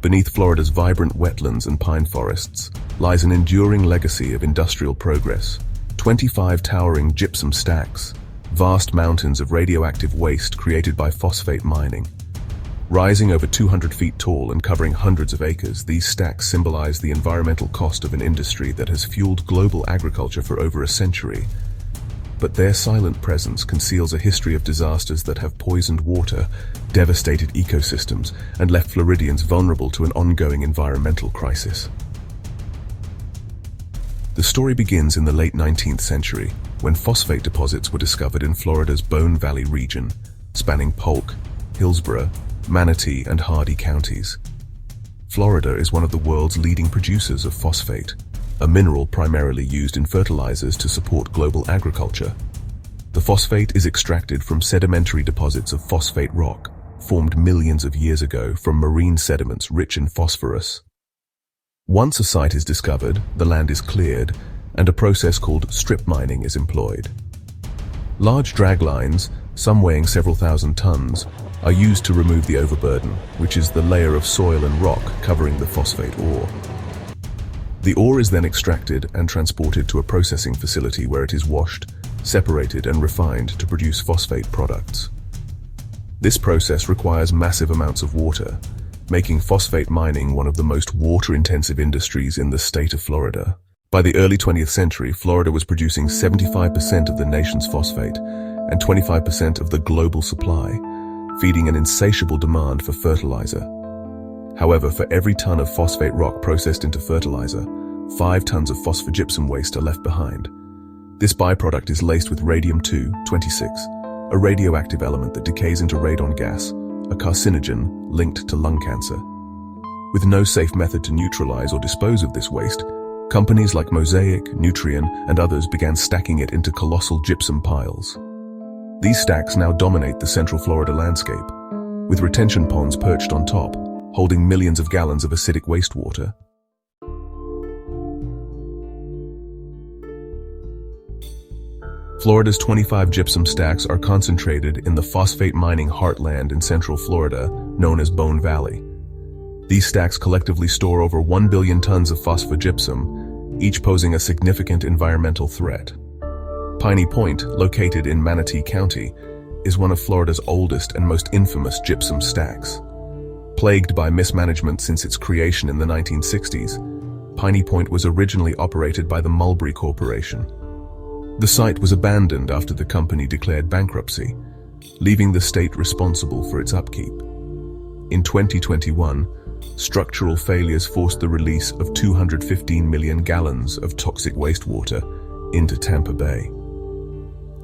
Beneath Florida's vibrant wetlands and pine forests lies an enduring legacy of industrial progress. 25 towering gypsum stacks, vast mountains of radioactive waste created by phosphate mining. Rising over 200 feet tall and covering hundreds of acres, these stacks symbolize the environmental cost of an industry that has fueled global agriculture for over a century. But their silent presence conceals a history of disasters that have poisoned water, devastated ecosystems, and left Floridians vulnerable to an ongoing environmental crisis. The story begins in the late 19th century, when phosphate deposits were discovered in Florida's Bone Valley region, spanning Polk, Hillsborough, Manatee, and Hardy counties. Florida is one of the world's leading producers of phosphate, a mineral primarily used in fertilizers to support global agriculture. The phosphate is extracted from sedimentary deposits of phosphate rock, formed millions of years ago from marine sediments rich in phosphorus. Once a site is discovered, the land is cleared, and a process called strip mining is employed. Large drag lines, some weighing several thousand tons, are used to remove the overburden, which is the layer of soil and rock covering the phosphate ore. The ore is then extracted and transported to a processing facility where it is washed, separated, and refined to produce phosphate products. This process requires massive amounts of water, making phosphate mining one of the most water-intensive industries in the state of Florida. By the early 20th century, Florida was producing 75% of the nation's phosphate and 25% of the global supply, feeding an insatiable demand for fertilizer. However, for every ton of phosphate rock processed into fertilizer, 5 tons of phosphogypsum waste are left behind. This byproduct is laced with radium-226, a radioactive element that decays into radon gas, a carcinogen linked to lung cancer. With no safe method to neutralize or dispose of this waste, companies like Mosaic, Nutrien, and others began stacking it into colossal gypsum piles. These stacks now dominate the central Florida landscape, with retention ponds perched on top, holding millions of gallons of acidic wastewater. Florida's 25 gypsum stacks are concentrated in the phosphate mining heartland in central Florida, known as Bone Valley. These stacks collectively store over 1 billion tons of phosphogypsum, each posing a significant environmental threat. Piney Point, located in Manatee County, is one of Florida's oldest and most infamous gypsum stacks. Plagued by mismanagement since its creation in the 1960s, Piney Point was originally operated by the Mulberry Corporation. The site was abandoned after the company declared bankruptcy, leaving the state responsible for its upkeep. In 2021, structural failures forced the release of 215 million gallons of toxic wastewater into Tampa Bay.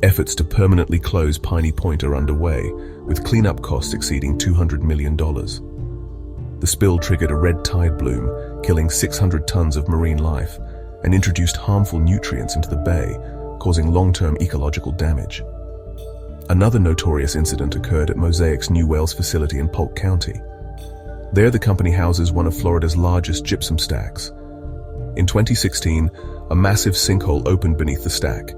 Efforts to permanently close Piney Point are underway, with cleanup costs exceeding $200 million. The spill triggered a red tide bloom, killing 600 tons of marine life, and introduced harmful nutrients into the bay, causing long-term ecological damage. Another notorious incident occurred at Mosaic's New Wales facility in Polk County. There, the company houses one of Florida's largest gypsum stacks. In 2016, a massive sinkhole opened beneath the stack,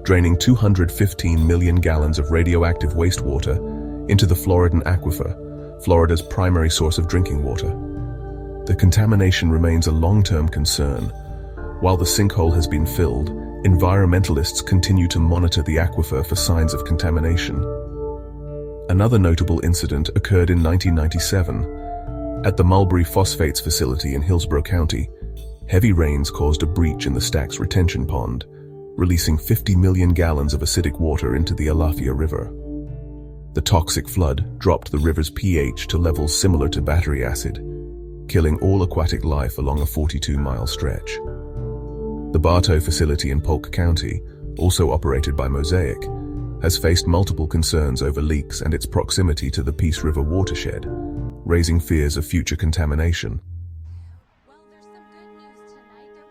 draining 215 million gallons of radioactive wastewater into the Floridan aquifer, Florida's primary source of drinking water. The contamination remains a long-term concern. While the sinkhole has been filled, environmentalists continue to monitor the aquifer for signs of contamination. Another notable incident occurred in 1997. At the Mulberry Phosphates facility in Hillsborough County, heavy rains caused a breach in the stack's retention pond, releasing 50 million gallons of acidic water into the Alafia River. The toxic flood dropped the river's pH to levels similar to battery acid, killing all aquatic life along a 42-mile stretch. The Bartow facility in Polk County, also operated by Mosaic, has faced multiple concerns over leaks and its proximity to the Peace River watershed, raising fears of future contamination.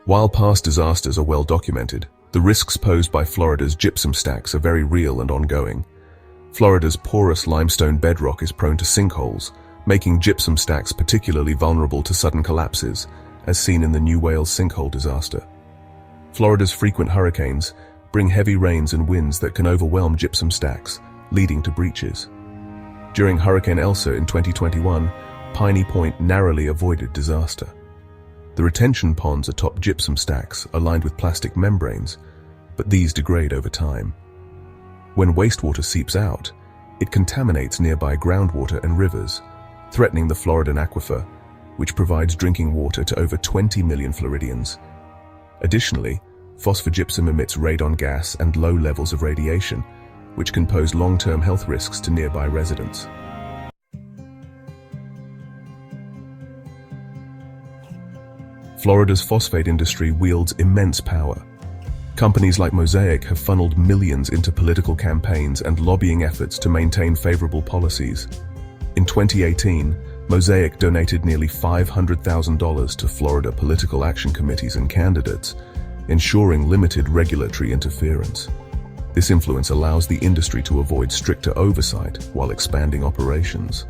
While past disasters are well documented, the risks posed by Florida's gypsum stacks are very real and ongoing. Florida's porous limestone bedrock is prone to sinkholes, making gypsum stacks particularly vulnerable to sudden collapses, as seen in the New Wales sinkhole disaster. Florida's frequent hurricanes bring heavy rains and winds that can overwhelm gypsum stacks, leading to breaches. During Hurricane Elsa in 2021, Piney Point narrowly avoided disaster. The retention ponds atop gypsum stacks are lined with plastic membranes, but these degrade over time. When wastewater seeps out, it contaminates nearby groundwater and rivers, threatening the Floridan aquifer, which provides drinking water to over 20 million Floridians. Additionally, phosphogypsum emits radon gas and low levels of radiation, which can pose long-term health risks to nearby residents. Florida's phosphate industry wields immense power. Companies like Mosaic have funneled millions into political campaigns and lobbying efforts to maintain favorable policies. In 2018, Mosaic donated nearly $500,000 to Florida political action committees and candidates, ensuring limited regulatory interference. This influence allows the industry to avoid stricter oversight while expanding operations.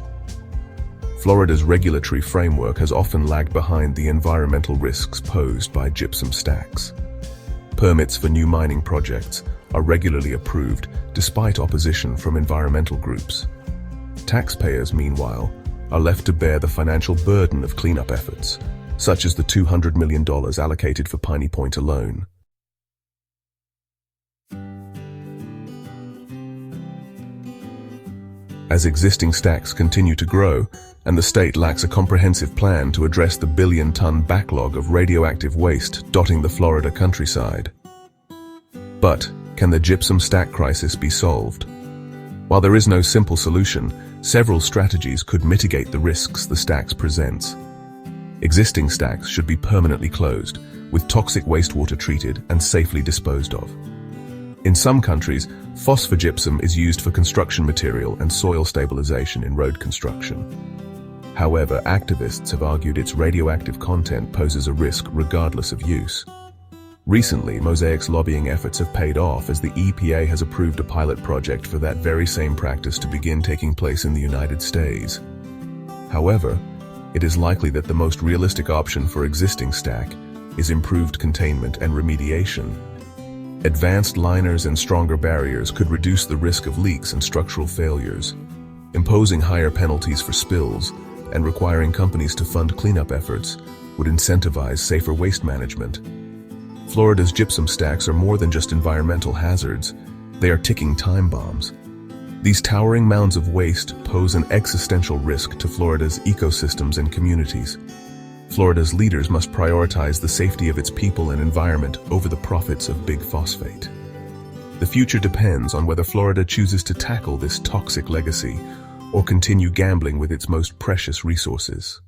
Florida's regulatory framework has often lagged behind the environmental risks posed by gypsum stacks. Permits for new mining projects are regularly approved despite opposition from environmental groups. Taxpayers, meanwhile, are left to bear the financial burden of cleanup efforts, such as the $200 million allocated for Piney Point alone. As existing stacks continue to grow, and the state lacks a comprehensive plan to address the billion-ton backlog of radioactive waste dotting the Florida countryside. But can the gypsum stack crisis be solved? While there is no simple solution, several strategies could mitigate the risks the stacks presents. Existing stacks should be permanently closed, with toxic wastewater treated and safely disposed of. In some countries, phosphogypsum is used for construction material and soil stabilization in road construction. However, activists have argued its radioactive content poses a risk regardless of use. Recently, Mosaic's lobbying efforts have paid off as the EPA has approved a pilot project for that very same practice to begin taking place in the United States. However, it is likely that the most realistic option for existing stack is improved containment and remediation. Advanced liners and stronger barriers could reduce the risk of leaks and structural failures. Imposing higher penalties for spills and requiring companies to fund cleanup efforts would incentivize safer waste management. Florida's gypsum stacks are more than just environmental hazards, they are ticking time bombs. These towering mounds of waste pose an existential risk to Florida's ecosystems and communities. Florida's leaders must prioritize the safety of its people and environment over the profits of big phosphate. The future depends on whether Florida chooses to tackle this toxic legacy or continue gambling with its most precious resources.